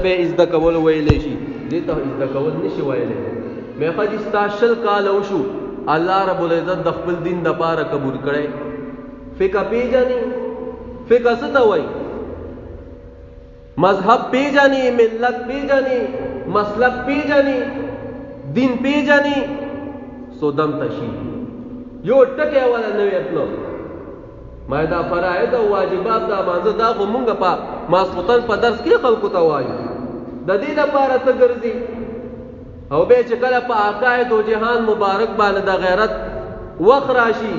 به ازده کول ویلی شي دې ته ازده کول نشي ویلی میخه دې ستا 20 کاله وشو الله رب العزت د خپل دین دپاره قبول کړی فقه پیژنې فقه څه ته وایي مذهب پیژنې ملت پیژنې مسلک پیژنې دین پیژنې سو دم تشي یو ټکی والا نوی اتلو ما دا فرائض او واجبات دا مانځه دا خو مونږ په ماسخوتن په درس کې خلکو ته وایو د دې لپاره ته ګرځي او به چې کله په عقاید او جهان مبارک باندې د غیرت وخت راشي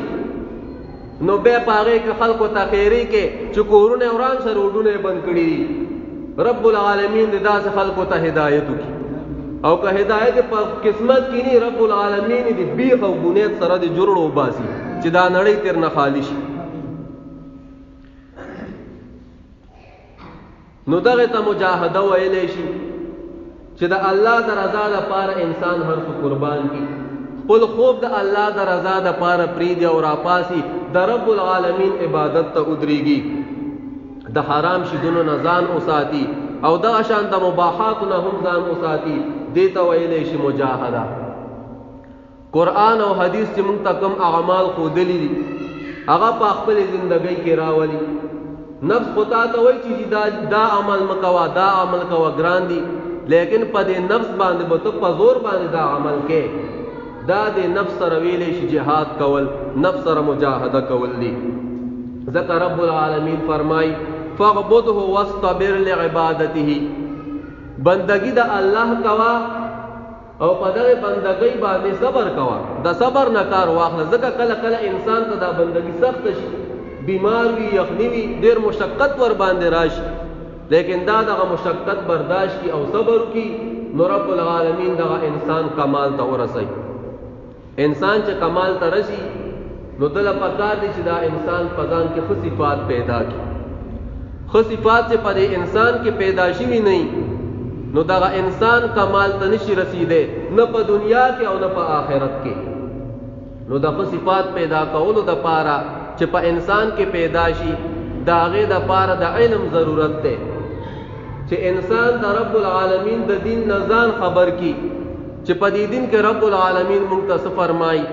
نو به پاره کې خلکو ته خیری کې چې کورونه وران سره وډونه بند کړي رب العالمین دې داسې خلکو ته هدایت وکړي او که هدایت په قسمت کې نه رب العالمین دې بیخ او بنیاد سره دې جوړو باسي چې دا نړۍ تیر نه خالی شي نو دغه ته مجاهده ویلی شي چې د الله د رضا لپاره انسان هر څه قربان کړي خپل خوب د الله د رضا لپاره پریږدي او راپاسي د رب العالمین عبادت ته ودرېږي د حرام شیدونو نه ځان وساتي او دغه شان د مباحاتو نه هم ځان وساتي دې ته ویلی شي مجاهده قرآن او حدیث چې موږ ته کوم اعمال ښودلي دي هغه په خپلې زندګۍ کې راولي نفس خدا ته وایي چې دا عمل مکوه دا عمل کوه ګران دي لیکن په دې نفس باندې به ته په زور باندې دا عمل کې دا د نفس سره ویلی شي جهاد کول نفس سره مجاهده کول دي ځکه رب العالمین فرمای فاعبده واصطبر لعبادته بندگی د الله کوا او په دغه بندګۍ باندې صبر کوا د صبر نه کار واخله ځکه کله کله انسان ته دا بندګي سخت شي بیمار وي یخنی وي ډېر مشقت ور باندې راشي لیکن دا دغه مشقت برداشت کی او صبر کی نو رب العالمین دغه انسان کمال ته ورسي انسان چې کمال ته رسي نو دل پکار دي چې دا انسان په ځان کې ښه صفات پیدا کړي ښه صفات چې په دې انسان کې پیدا شوي نه نو دغه انسان کمال ته نشي رسیدي نه په دنیا کې او نه په آخرت کې نو دغه صفات پیدا کولو د پاره چې په انسان کې پیدا شي د هغې دپاره د علم ضرورت دی چې انسان د رب العالمین د دین نه ځان خبر کی چې په دې دین کې رب العالمین موږ ته څه فرمایي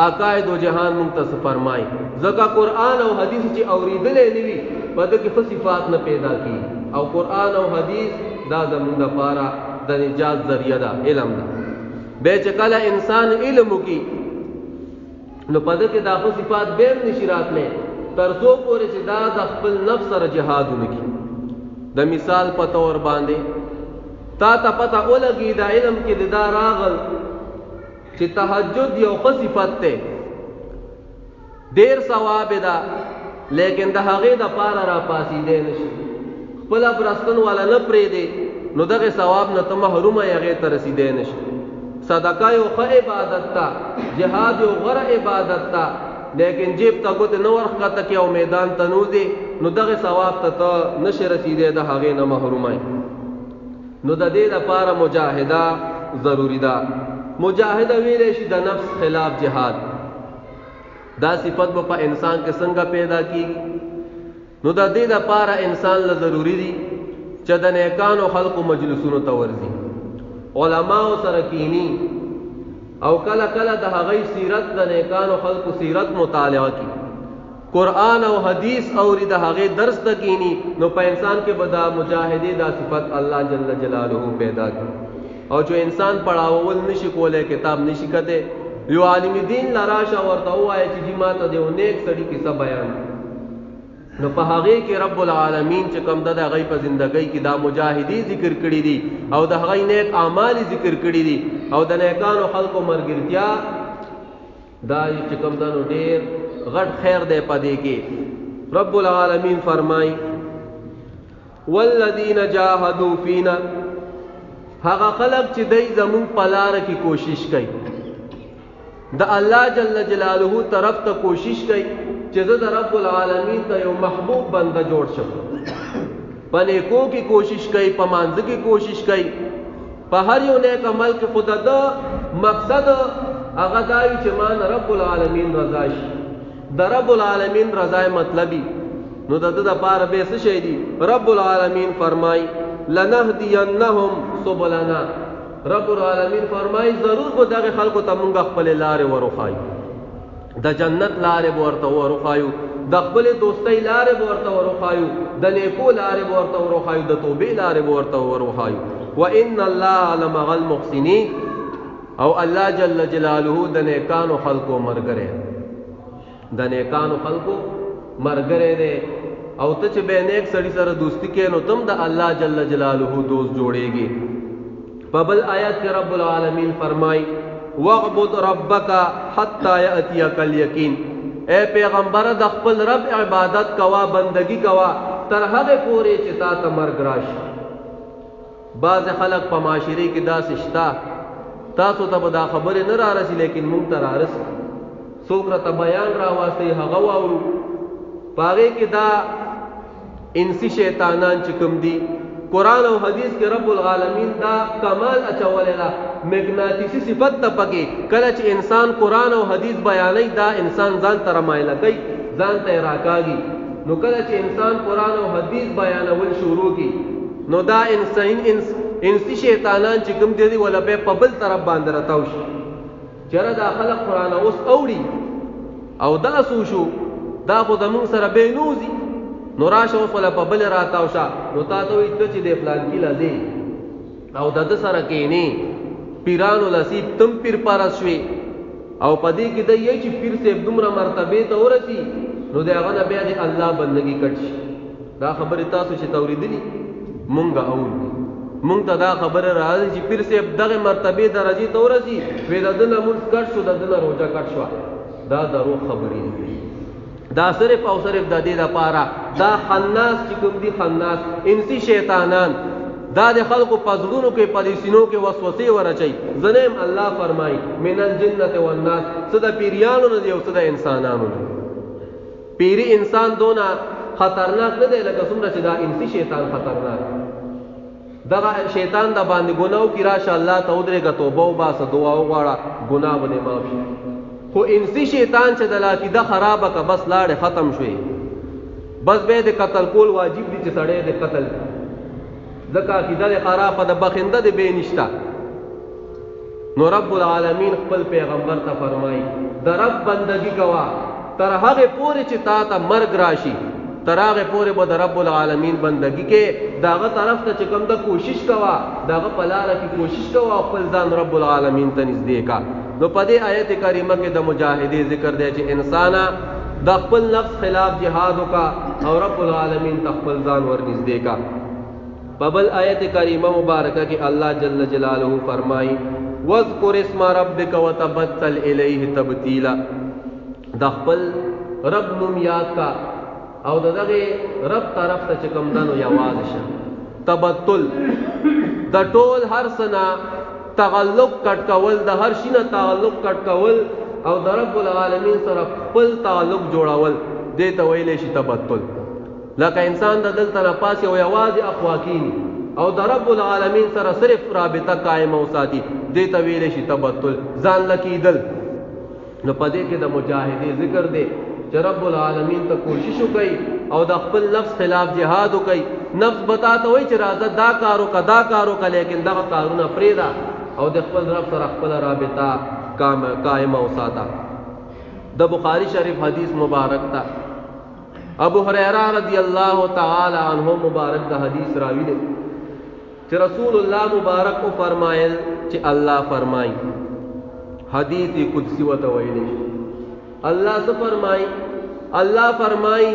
عقاید و جهان موږ ته څه فرمایي ځکه قرآن او حدیث چې اورېدلی نه وي په ده کې ښه صفات نه پیدا کېږي او قرآن او حدیث دا زموږ دپاره د نجات ذریعه ده علم ده بیا چې کله انسان علم وکړي نو په ده کې دا ښه صفات بیا هم نشي راتلی تر څو پورې چې دا د خپل نفس سره جهاد ونکړي د مثال په طور باندې تا ته پته ولګي دا علم کې دا راغل چې تهجد یو ښه صفت دی ډېر ثواب ده لیکن د هغې دپاره راپاسېدی نه شي خپله برستن والا نه پرېږدې نو دغه ثواب نه ته محرومه یې هغې ته رسېدی نه شي صدقه یو ښه عبادت ته جهاد یو غوره عبادت ته لیکن جیب ته ګوتې نه ورښکته کړي او میدان ته نوځې نو دغه ثواب ته ته نشي رسېدی د هغې نه محرومه نو د دې لپاره مجاهده ضروري ده مجاهده ویلی شي د نفس خلاف جهاد دا صفت به په انسان کې څنګه پیدا کېږي نو د دې لپاره انسان له ضروري دي چې د نیکانو خلقو مجلسونو ته ورځي علماو سره کینی او کله کله د هغې سیرت د نیکانو خلقو سیرت مطالعه کی قرآن او حدیث اوري د هغې درس ته کینی نو په انسان کې به دا مجاهدې دا صفت الله جل جلاله پیدا کی او جو انسان پڑھاول نشي کولی کتاب نشي کته یو عالم دین لراشه ورته ووایي چې جی ما ته د یو نیک سړي کیسه بیان نو په هغې کې رب العالمین چې کوم د هغې په زندګۍ کې دا مجاهدي ذکر کړي دي او د هغې نیک اعمال ذکر کړي دي او د نیکانو خلقو مرګرتیا دا چې کوم دا نو ډېر غټ خیر دی په دې کې رب العالمین فرمایي والذین جاهدوا فینا هغه خلق چې دی زمونږ په لاره کې کوشش کوي د الله جل جلاله طرف ته کوشش کوي چې زه د رب العالمین ته یو محبوب بنده جوړ شم په نیکو کې کوشش کوي په مانځه کې کوشش کوي په هر یو نیک عمل کې خود د مقصد هغه دا وي چې ما نه رب العالمین رضا شي د رب العالمین رضا مطلبي نو د ده دپاره به څه شی دي رب العالمین فرمایي لنهدینهم سبلنا. رب العالمین فرمای ضرور به دغه خلکو ته مونږ خپل لارې ورخایو، د جنت لارې ورته ورخایو، د خپل دوستۍ لارې ورته ورخایو، د نیکو لارې ورته ورخایو، د توبې لارې ورته ورخایو. وان الله لمع المحسنین، او الله جل جلاله د نیکانو خلکو مرګره، د نیکانو خلکو مرګره دی. او ته چې به نیک سړي سره دوستی کې نو تم د الله جل جلاله دوست جوړېږي. په بل آیات کې رب العالمین فرمای وَاعْبُدْ رَبَّكَ حَتَّى يَأْتِيَكَ الْيَقِينُ. اے پیغمبر د خپل رب عبادت کوا، بندگی کوا تر هغه پورې چې تا ته مرګ راشي. بعض خلک په معاشري کې داسې شته، تاسو ته به دا خبرې نه رارسي لیکن مونږ ته رارسي. څوک راته بیان راواسي هغه واورو، په هغې کې دا انسی شیطانان چې کوم دي، قرآن او حدیث کې رب العالمین دا کمال اچولې ده، مغناطیسي صفت ته پکې. کله چې انسان قرآن او حدیث بیانوي دا انسان ځان ته رمایله کوي، ځان ته یې راکاږي. نو کله چې انسان قرآن او حدیث بیانول شروع کی نو دا انسی شیطانان چې کوم دي ولا به په بل طرف باندې راتاو شي. چېرې دا خلق قرآن اوس اوري او دا سو شو دا خو زمونږ سره به نوزي، نو راشه اوس ولا په بل راتاو شه، نو تا ته وایي ته چې د فلان کې لځې او د ده سره کښېنې، پیرانو لسیب تم پیر پرست شوې او په دې کې دی یې چې پیر صاحب دومره مرتبې ته ورسي نو د هغه نه بیا د الله بندګي کټ شي. دا خبرې تاسو چې تورېدلي مونږ اورو، مونږ ته دا خبره راځي چې پیر صاحب دغه مرتبې درجې ته ورسي، وی د ده نه مونځ کټ شو، د ده نه روژه کټ شوه. دا دروغ خبرې دي. دا صرف او صرف د دې لپاره دا خناس چې کوم دي، خناس انسی شیطانان دا د خلقو په زړونو کې په دې سینو کې وسوسې ورچوي. ځنیم الله فرمایي من الجنة والناس، څه د پیریانو نه دي او څه د انسانانو نه. پیری انسان دونه خطرناک نه دی لکه څومره چې دا انسی شیطان خطرناک. دغه شیطان د باندې ګناو کې راشه الله ته ودرېږه، توبه وباسه، دعا وغواړه، ګناه به دې معاف شي. خو انسی شیطان چې د عقیده خرابه که بس لاړې ختم شوې، بس به د قتل کول واجب دي چې سړی د قتل، ځکه عقیده د خرابه د بخنده د بې نشته. نو رب العالمین خپل پیغمبر ته فرمایي د رب بندگی کوا تر هغه پورې چې تا ته مرګ راشي، تر هغه پورې به د رب العالمین بندگی کې داغه طرف ته چې کوم د کوشش کوا، داغه په لاره کې کوشش کوا، خپل ځان رب العالمین ته نږدې کا. نو په دې آیت کریمه کې د مجاهدې ذکر دی چې انسانا د خپل نفس خلاف جهاد وکا او رب العالمین ته خپل ځان ور نږدې کا. په بل آیت کریمه مبارکه کې الله جل جلاله فرمایي واذکر اسم ربک وتبتل الیه تبتیلا، د خپل رب نوم یاد کا او دغه رب طرف ته چې کوم دنو یوازې شه. تبتل د ټول هر سنا تعلق کټ کول، د هر شي نه تعلق کټ کول او د رب العالمین سره خپل تعلق جوړول، دې ته ویلی شي تبتل. لکه انسان د دلته نه پاسې او یوازې اخوا کیني او د رب العالمین سره صرف رابطه قائمه وساتي، دې ته ویلی شي تبتل، ځان لکیدل. نو په دې کې د مجاهدې ذکر دی چې رب العالمین ته کوشش وکړي او د خپل نفس خلاف جهاد وکړي. نفس بتاته وایي چې راځه دا کار وکړه دا کار وکړه، لیکن دغه کارونه پرېږده او د خپل رب سره خپله رابطه قائمه وساته. د بخاری شریف حدیث مبارک تا ابو هريره رضی الله تعالی عنہ مبارک دا حدیث راوی دی چې رسول الله مبارک او فرمایل چې الله فرمایي، حدیث قدسی وته ویلی الله څه فرمایي؟ الله فرمایي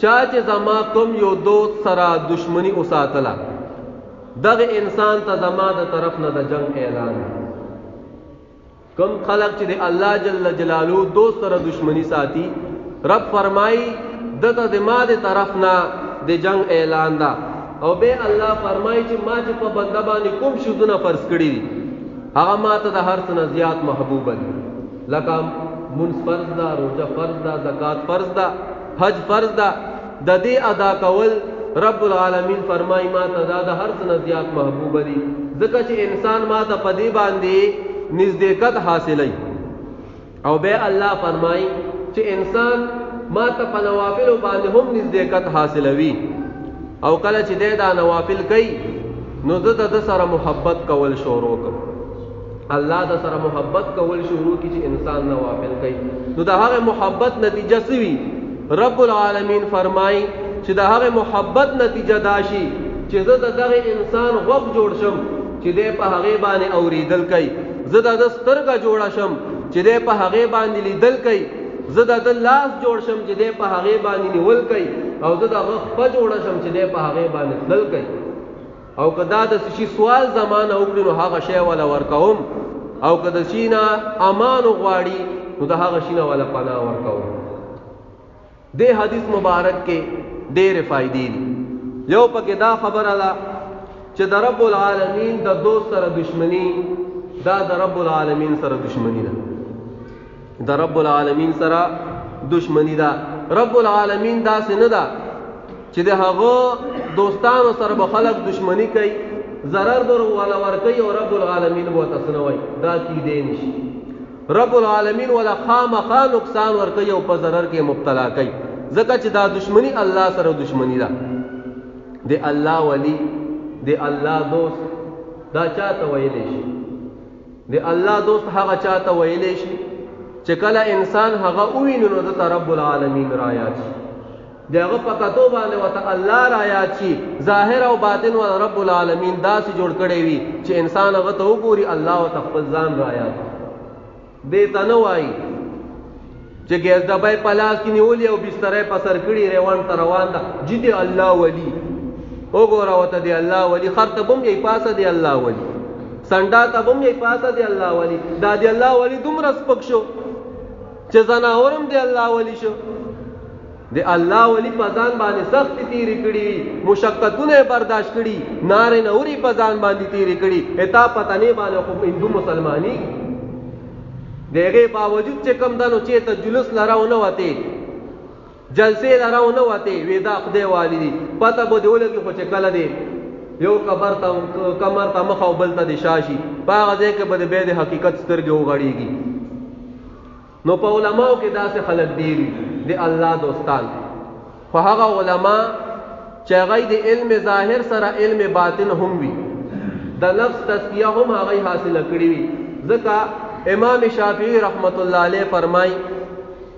چا چې زما کوم یو دوست سره دشمنی وساتله، دغه انسان ته زما د طرف نه د جنگ اعلان. کوم خلق چې د الله جل جلاله دوست سره دشمنی ساتي، رب فرمایي دته د ما د طرف نه د جنگ اعلان ده. او به الله فرمایي چې ما چې په بنده باندې کوم شذونه فرض کړي دي هغه ما ته د هر څه نه زیات محبوب دي، لکه منځ فرض ده، روزه فرض ده، زکات فرض ده، حج فرض ده. د دې ادا کول رب العالمین فرمایي ما ته دا د هر څه نه زیات محبوب دي، ځکه چې انسان ما ته په دې باندې نزدېکت حاصلوي. او به الله فرمایي چې انسان ما ته په نوافلو باندې هم نزدېکت حاصلوي. او کله چې دې دا نوافل کوي نو د سره محبت کول شروع کوي. الله د سره محبت کول شروع کی چې انسان نوافل کوي نو د هغه محبت نتیجه سوي رب العالمین فرمای چې د هغه محبت نتیجه داشي چې زه دغه انسان غوږ جوړ شم چې دې په هغه باندې اوریدل کوي، زه د سترګه جوړ شم چې دې په هغه باندې لیدل کوي، زه د لاس جوړ شم چې دې په هغه باندې نیول کوي، او زه د غوږ په جوړ شم چې دې په هغه باندې تلل کوي. او کدا د شي سوال زمانه وکړي نو هغه شی ولا ورکوم، او کدا شینا امان غواړي نو د هغه شینا ولا پناه ورکوم. دې حدیث مبارک کې ډېر فائدې دي. یو پکې دا خبره ده چې د رب العالمین د دوست سره دشمنی دا د رب العالمین سره دشمنی ده، د رب العالمین سره دشمنی ده. رب العالمین دا څنګه ده چې د هغه دوستانو سره به خلق دشمنی کوي، ضرر در ولا ور کوي، او رب العالمین وو تسنوي دا کی دی نشي. رب العالمین ولا خامخا نقصان ور کوي او په ضرر کې مبتلا کوي، ځکه چې دا دشمنی الله سره دشمنی ده. د الله ولی د الله دوست دا چاته ویلې شي؟ د الله دوست هغه چاته ویلې شي چې کله انسان هغه وویني نو د رب العالمین رايات شي، دغه پکاتو باندې وته الله رايات شي. ظاهر او باطن ول رب العالمین داسې جوړ کړي وي چې انسان هغه ته وګوري الله او خپل ځان رايات دې ته نه وایي چې ګیس دبای پلاس کې نیولې او بسترې په سر کړي روان تر روان ده جدي الله ولی وګوره وته دی الله ولی، خرطبم یې پاسه دی الله ولی، سنډا تبم یې پاسه دی الله ولی. دا دی الله ولی دومره سپک شو چې زناورم دی الله ولی شو. دی الله ولی په ځان باندې سخت تیری کړي، مشقتونه برداشت کړي، نار نوري په ځان باندې تیری کړي، اتا پته نه باندې خو هندو مسلمانی دغه باوجود چې کم دنو چې ته جلوس لراونه وته جلسه لراونه وته ودا خدای والدي پته بده ولګي خو چې کله دی یو کمر ته مخ او بل ته د شاشي باغ دې کې بده به د حقیقت سترګې وغړيږي. نو په علماو کې داسې خلک دي د الله دوستان، خو هغه علما چې هغه د علم ظاهر سره علم باطن هم وي، د نفس تزکیه هم هغه حاصل کړی وي. ځکه امام شافعی رحمت الله علیه فرمای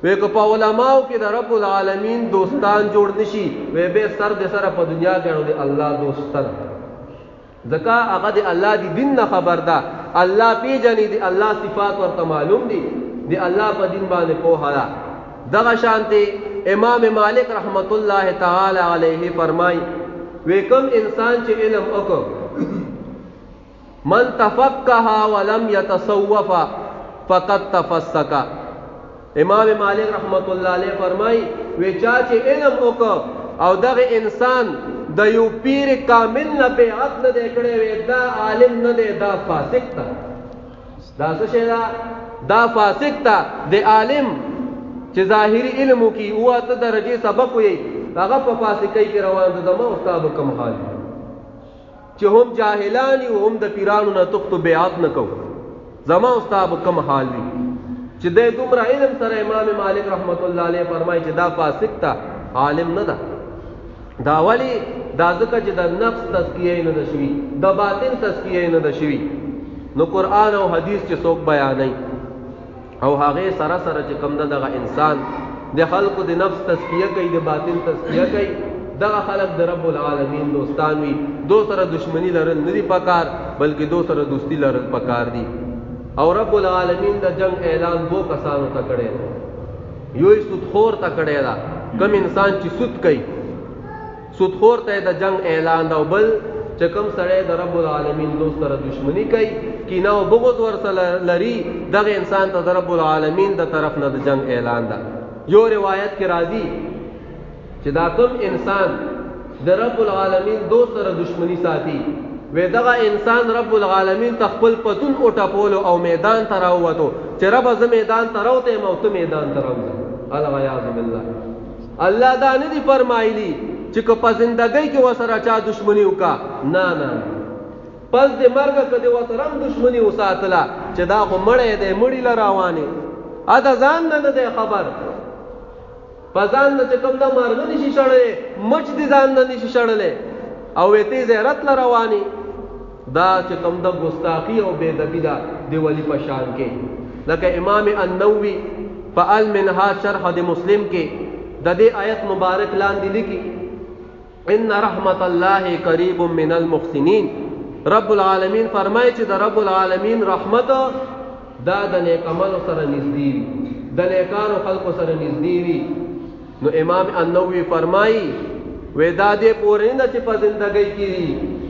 وی کو په علماو کې د رب العالمین دوستان جوړ نشي وی به سر د سره په دنیا کې د الله دوستان، ځکه هغه د الله دی دین نه خبر ده، الله پیژني، دی الله صفات ورته معلوم دي، دی الله په دین باندې پوهه ده. دغه شانته امام مالک رحمت الله تعالی علیه فرمای وی کوم انسان چې علم وکړ من تفقه ولم يتصوف فقد تفسق. امام مالک رحمت الله علیه فرمای وی چا چې علم وکړ او دغه انسان د یو پیر کامل نه بیعت نه کړي وی دا عالم نه دی، دا فاسق تا. دا څه شی دا فاسق تا. د عالم چې ظاهری علم کی او ته درجه سبق وي هغه په فاسقۍ کې روان دي. زمو استاد کوم حال چې هم جاهلان او هم د پیرانو نه تخت بیعت نه کو، زمو استاد کوم حال وي چې د دومره علم سره امام مالک رحمت الله علیه فرمایي چې دا فاسق تا، عالم نه ده. دا ولی دا ځکه چې د نفس تزکیه نه ده شوي، د باطن تزکیه نه ده شوي. نو قرآن او حدیث چې څوک بیانوي او هغه سره سره چې کوم دغه انسان د خلقو د نفس تزکیه کوي، د باطن تزکیه کوي، دغه خلق د رب العالمین دوستان وي. دو سره دشمنی لرل نه دي پکار، بلکې دو سره دوستی لرل پکار دي. او رب العالمین د جنگ اعلان دو کسانو ته کړی دی، یو سودخور ته کړی دا، کم انسان چې سود کوي سودخور ته د جنگ اعلان دا، او بل چې کوم سړی د رب العالمین دوست سره دشمنی کوي، کینه او بغض ورسره لري، دغه انسان ته د رب العالمین د طرف نه د جنگ اعلان ده. یو روایت کې راځي چې دا کوم انسان د رب العالمین دوست سره دشمنی ساتي وې دغه انسان رب العالمین تخپل پتون او ټپولو او میدان ته راووتو چې رب ز میدان ته راوته موت میدان ته راوته. العیاذ بالله. الله دا نه دی فرمایلی چې کو په زندګۍ کې وسره چا دشمنی وکا، نه نه، پس د مرګ کده وسره دشمنی وساتله چې دا خو مړې دې مړی لراوانه ادا ځان نه ده خبر. پزان نه چې کوم د مرغ نشي شړلې مچ دي ځان نه نشي شړلې او ته زیارت ل رواني دا چې کوم د ګستاخی او بے ادبی دا دی ولی په شان کې لکه امام النووي په المنهاج شرح د مسلم کې د دې آیت مبارک لاندې لیکي ان رحمت الله قریب من المحسنین رب العالمین فرمایي چې د رب العالمین رحمت دا د نیک عمل سره نږدې وي د نیکانو خلقو سره نږدې وي نو امام النووي فرمایي ودا دې پورې نه چې په زندګۍ کې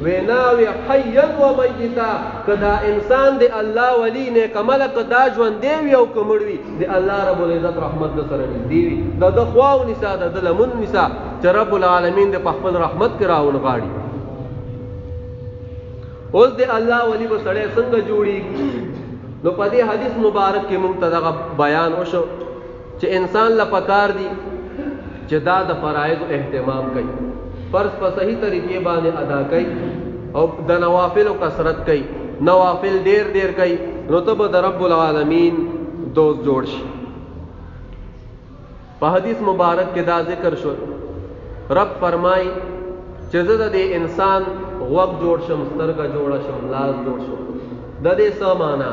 وینا وی حیا و میتا کدا انسان دی الله ولی نیک عمل کدا ژوند دی او کمړ وی دی الله رب العزت رحمت د سره دی وی د خواو نساء د لمن نساء چې رب العالمین د خپل رحمت کراون غاړي اوس دی الله ولی به سړی څنګه جوړیږي نو په دې حدیث مبارک کې موږ ته بیان وشو چې انسان لپاره دی چې دا د فرایض اهتمام کوي فرض په صحیح طریقې باندې ادا کوي او د نوافل کثرت کوي نوافل ډیر ډیر کوي نو ته به د رب العالمین دوست جوړ شي په حدیث مبارک کې دا ذکر شو رب فرمای چې زه د انسان غوږ جوړ شم سترګه جوړ شم لاس جوړ شم د دې څه معنا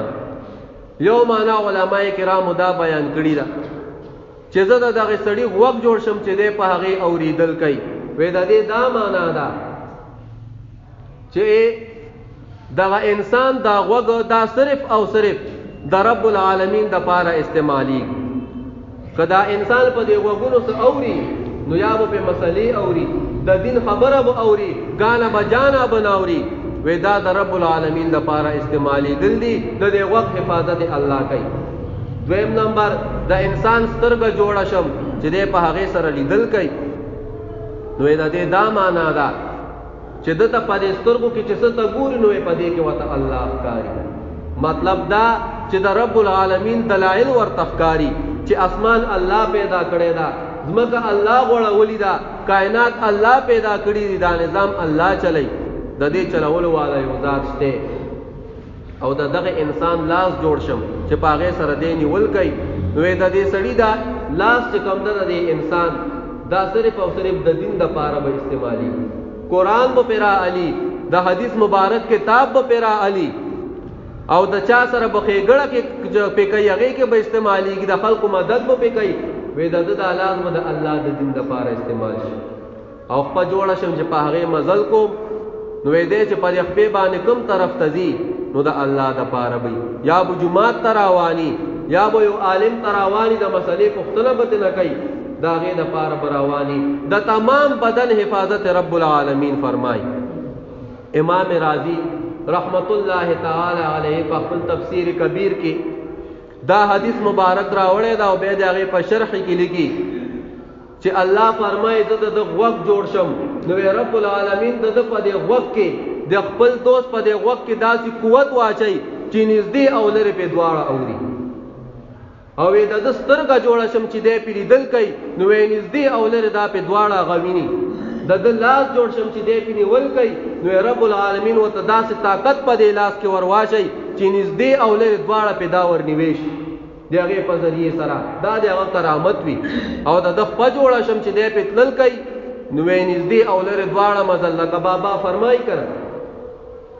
یو معنا علماء کرامو دا بیان کړی ده چې زه دغه سړي غوږ جوړ شم چې دې په هغه اوریدل کوي وې د دې دا معنا ده چې دغه انسان دا غوږ دا صرف او صرف د رب العالمین د پاره استعمالي کدا انسان په دې غوږونو سره اوري نو یا به مسلې اوري د دین خبره به اوري غانا بجانا بناوري وې دا د رب العالمین د پاره استعمالي دل دي د دې غوږ حفاظت الله کوي دویم نمبر د انسان سترګه جوړه شم چې دې په هغه سره لیدل کوي نو دا دې دا معنا ده چې د ته په دې سترګو کې چې څه ته ګوري نو په دې کې وته الله ښکاري مطلب دا چې د رب العالمین دلایل ورته ښکاري چې اسمان الله پیدا کړی دا ځمکه الله غوړولې ده کائنات الله پیدا کړی دی دا نظام الله چلی د دې چلولو والا یو ذات شته او دغه انسان لاس جوړ شم چې پاغه سره دې نیول کوي نو د دې سړی دا لاس چې کوم ده د انسان دا صرف او صرف د دین د پاره به استعمالي قرآن به پیرا علی د حدیث مبارک کتاب به پیرا علی او د چا سره بخېګړه کې په کوي هغه کې به استعمالي د خلکو مدد به کوي وې د لازم د الله د دین د پاره استعمال شي او په جوړه شم چې په هغه مزل کوم نو دې چې په خپل باندې کوم طرف تزي نو د الله د پاره وي یا به جمعات تراوانی یا به یو عالم تراوانی د مسلې پختنه به نه کوي دا غي د پاره براوانی د تمام بدن حفاظت رب العالمین فرمای امام رازی رحمت الله تعالی علیه په خپل تفسیر کبیر کې دا حدیث مبارک راوړی دا او به دغه په شرح کې لیکي چې الله فرمایي د غوږ جوړ شم نو رب العالمین د په دې غوږ کې د خپل دوست په دې غوږ کې داسې قوت واچي چې نږدې او لري په دواړه اوري او د سترګه جوړه شم چې دې پیریدل کوي نو نږدې او لري دا په دواړه غویني د لاس جوړ شم چې دې پینول کوي نو رب العالمین وته داسې طاقت په دې لاس کې ورواچي چې نږدې او لري دواړه په دا ورنيويش دغه په ذریعہ سره دا دغه کرامت وي او د په جوړه شم چې دې په تلل کوي نو نږدې او لري دواړه مزل لکه بابا فرمای کړ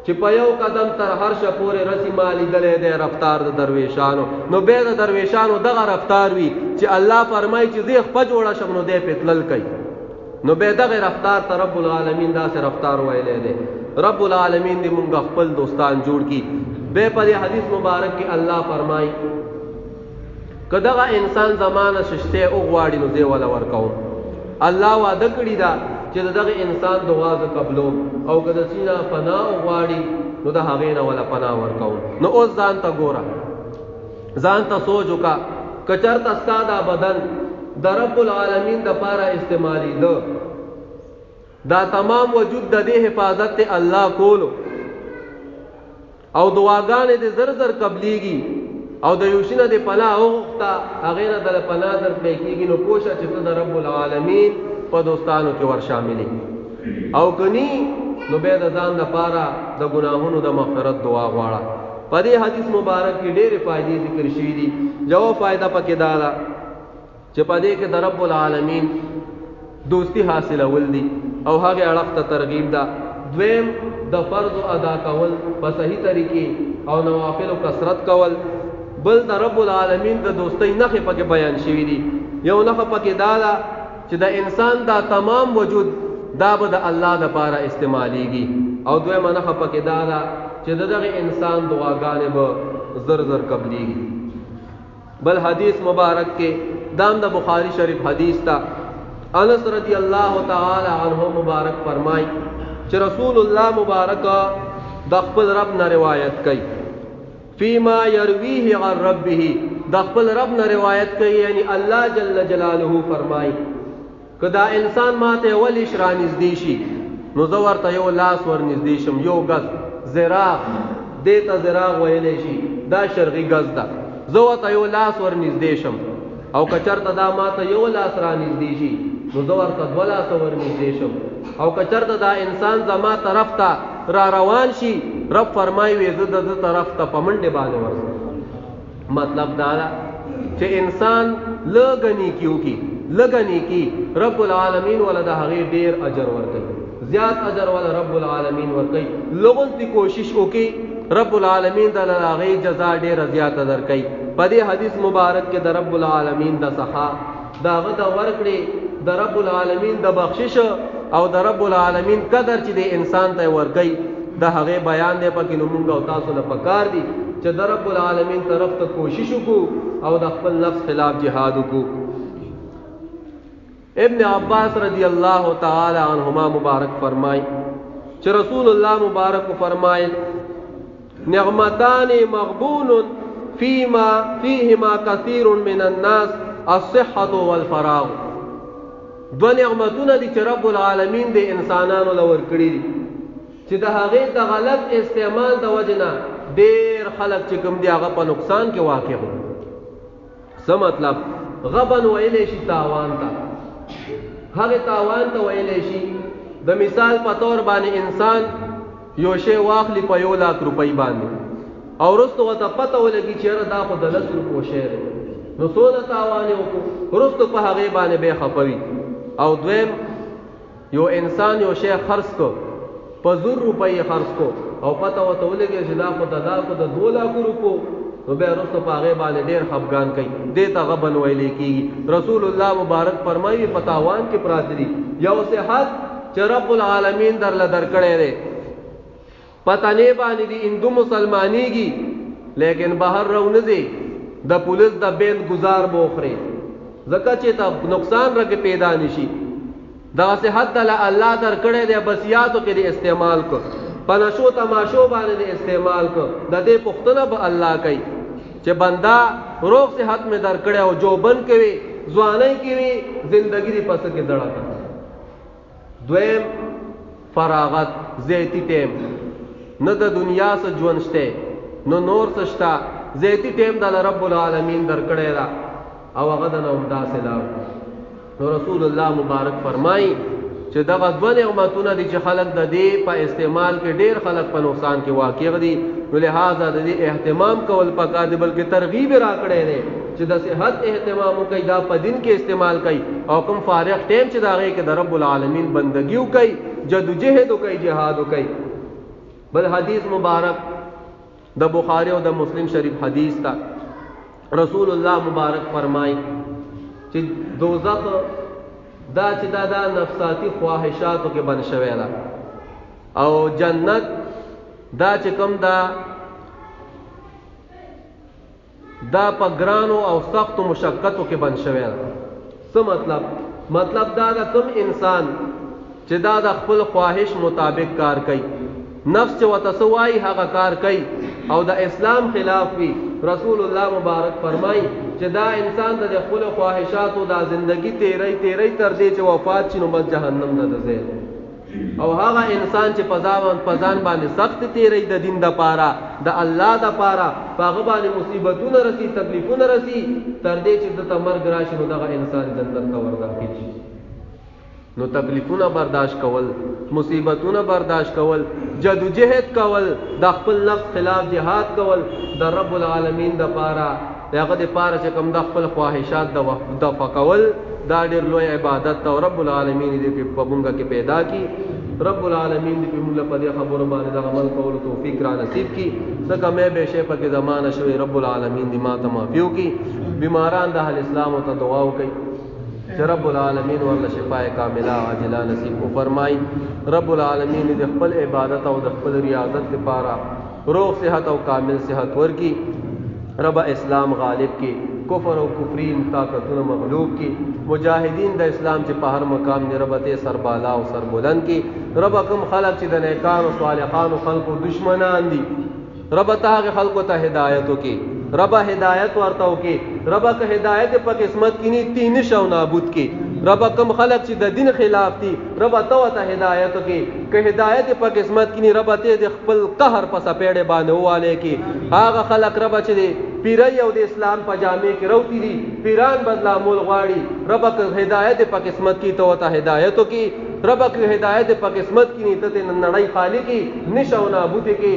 چې په یو قدم تر هر شه پورې رسی مالی دلې د رفتار د درویشانو نو به د درویشانو دغه رفتار وي چې الله فرمایي چې زه خپل جوړه شم نو دې پتلل کوي نو به دغه رفتار ته رب العالمین داسې رفتار ویلې ده رب العالمین دې مونږ خپل دوستان جوړ کی به په حدیث مبارک کې الله فرمایي کداغه انسان زمانه ششته او غواړي نو دی ولا ورکاو الله وعده کړی دا چې دغه انسان دعا قبلو او کله سینا پناه غواړي نو د هغه نه ولا پناه ورکاو نو اوس ځان ته ګوره ځان ته سوچ وکا کچرتا ساده بدن د رب العالمین د پاره استعمالي دو دا تمام وجود د دې حفاظت ته الله کولو او دعاګانې د زر زر قبليږي او د یوشنه د پناه اوخته هغه نه د پناه در پېکيږي نو کوشش چې د رب العالمین په دوستانو کې ور شاملې او کني نو به د ځان لپاره د ګناهونو د مغفرت دعا غواړه په دې حدیث مبارک کې ډېرې فائدې ذکر شوې دي جو فائدہ پکې دا ده چې په دې کې د رب العالمین دوستی حاصلول دي او هغه اړخ ته ترغیب ده. دویم د فرض ادا کول په صحیح طریقې او نوافل کثرت کول. بل د رب العالمین د دوستۍ نښې پکې بیان شوي دي. یو نښه پکې دا ده چې د انسان دا تمام وجود دا به د الله دپاره استعمالیږي، او دویمه نښه پکې دا ده چې د دغه انسان دعاګانې به زر زر قبلیږي. بل حدیث مبارک کې دام د بخاری شریف حدیث تا انس رضی اللہ تعالی عنہ مبارک فرمائی چې رسول الله مبارک د خپل رب نه روایت کوي فيما يرويه عن ربه، د خپل رب نه روایت کوي یعنی الله جل جلاله فرمائی کدا انسان ماته ولی شرانیز دی شي نو زه ورته یو لاس ورنږدې شم، یو غز زراغ دیتا زراغ ویلی شي دا شرقي غز ده، زه ورته یو لاس ورنږدې شم، او کچرته دا ماته یو لاس رانږدې شي نو زه ورته دوه لاسه ورنږدې شم، او کچرته دا انسان زما طرف ته را روان شي رب فرمایي وي زه د ده طرف ته په منډې باندې ورځم. مطلب دا ده چې انسان لږه نیکي وکړي، لږه نیکي رب العالمین ولا د هغې ډېر اجر ورکوي، زیات اجر ولا رب العالمین ورکوي. لغونتی کوشش وکړي رب العالمین د هغې جزا ډېره زیاته درکوي. په دې حدیث مبارک کې د رب العالمین د سخا د هغه د ورکړې د رب العالمین د بخشش او د رب العالمین قدر چې د انسان ته ورکوي د هغې بیان دی پکې. نو موږ او تاسو له پکار دي چې د رب العالمین طرف ته کوشش وکړو او د خپل نفس خلاف جهاد وکړو. ابن عباس رضی اللہ تعالی عنہما مبارک فرمائی چې رسول اللہ مبارک فرمائل نعمتان مغبون فیهما کثیر من الناس الصحة والفراغ. دو نعمتونه دي چې رب العالمین د انسانانو لور کړی دي چې د هغې د غلط استعمال د وجې نه ډېر خلک چې کوم دي هغه په نقصان کې واقع وي. څه مطلب؟ غبن ویلی شي تاوان ته، هغې تاوان ته ویلی شي د مثال په طور باندې انسان یو شی واخلي په 1,00,000 روپۍ باندې او وروسته ورته پته ولګي چې یاره دا خو د 10 روپو شی دی، نو څونه تاوان یې وکړو، وروسته په هغې باندې بیا خفه وي. او دویم یو انسان یو شی خرڅ کو په 1,000 روپۍ یې خرڅ کو او پته ورته ولګي چې دا خو د 2,00,000 روپو، نو بیا وروسته په هغې باندې ډېر خفګان کوي، دې ته غبن ویلی کېږي. رسول الله مبارک فرمایي په تاوان کې پراته دي یو صحت چې رب العالمین درله درکړی دی، پته نه باندې دي هندو مسلمانېږي لیکن بهر رونځي د پولیس د بیل گزار بوخري ځکه چې ته نقصان رګ پیدا نشي. دغه صحت دله الله درکړی دی، بسیاتو کې دې استعمال کو، په نشو تماشو باندې دې استعمال کو، د دې پوښتنه به الله کوي چې بندا روغ صحت مې درکړی او جوبن کوي ځوانۍ کوي زندگی دې پس کې دړه کوي. دویم فراغت زیتی ټیم، نه د دنیا څه ژوند شته نو نور څه شته، زیتی ټیم د رب العالمین درکړی ده او هغه د نه همداسې لاړ. نو رسول الله مبارک فرمایي چې دغه دوه نعمتونه دي چې خلک د دې په استعمال کې ډېر خلک په نقصان کې واقع دي، نو لہذا د دې اهتمام کول پکار دی، بلکې ترغیب راکړی دی چې د صحت اهتمام وکړي، دا په دین کې استعمال کوي او کوم فارغ ټیم چې د هغې کې د رب العالمین بندګي وکړي، جدوجهد وکړي، جهاد وکړي. بل حدیث مبارک د بخاری او د مسلم شریف حدیث تا رسول الله مبارک فرمای چې دوزخ دا چې دا نفساتی خواهشاتو کې بند شوی ده او جنت دا چې کوم دا په ګرانو او سختو مشقتو کې بند شوی ده. څه مطلب دا کوم انسان چې دا د خپل خواهش مطابق کار کوي، نفس چې ورته څه وایي هغه کار کوي او د اسلام خلاف وي، رسول الله مبارک فرمایي چې دا انسان د خپل خواهشاتو دا زندگی تیری تر دې چې وفات شي نو بس جهنم ته ځي. او هغه انسان چې په ځان باندې سخت تیری د دین د پاره د الله د پاره په هغه باندې مصیبتونه رسي، تکلیفونه رسي تر دې چې د مرګ راشي نو دغه انسان جنت ته ورداخل شي. نو تکلیفونه برداشت کول، مصیبتونه برداشت کول، جدوجہد کول، د خپل نفس خلاف جهاد کول د رب العالمین د پاره هغه د پاره چې کوم د خپل خواهشات د فقول دا ډېر لوی عبادت او رب العالمین دې په مونږ کې پیدا کی رب العالمین دې موږ په دې خبرو باندې د عمل کولو توفیق را نصیب کی څنګه مې به شي په کې زمانہ شوی رب العالمین دې ما ته معافیو کی بیماران د اهل اسلام ته دعا وکړي چې رب العالمین ورله شفای کامله عاجله نصیب کو فرمای رب العالمین دې خپل عبادت او د خپل ریاضت لپاره روغ صحت او کامل صحت ورکی رب اسلام غالب کی کفر او کفرین طاقتونه مغلوب کی مجاهدین د اسلام چې په هر مقام دی رب ته سر بالا او سر بلند کی رب کوم خلق چې د نیکانو صالحانو خلقو دشمنان دي رب ته خلقو ته هدایت کی رب هدایت ورته کی رب که هدایت په قسمت کې نه تین شو نابود کی رب کوم خلق چې د دین خلاف دي رب ته هدایت کی که هدایت په قسمت کې نه رب ته د خپل قهر په سپېړې باندې واله کی هغه خلق رب چې پیرای او د اسلام په جامع کې روتی دي پیران بدلا مول غواړي رب که هدایت په قسمت کې ته هدایت کی رب که هدایت په قسمت کې نه ته نړۍ خالق کی نشو نابود کی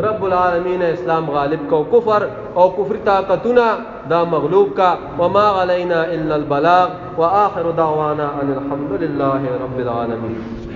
رب العالمین اسلام غالب کو کفر او کفر طاقتنا دا مغلوب کا وما علینا الا البلاغ واخر دعوانا ان الحمد لله رب العالمین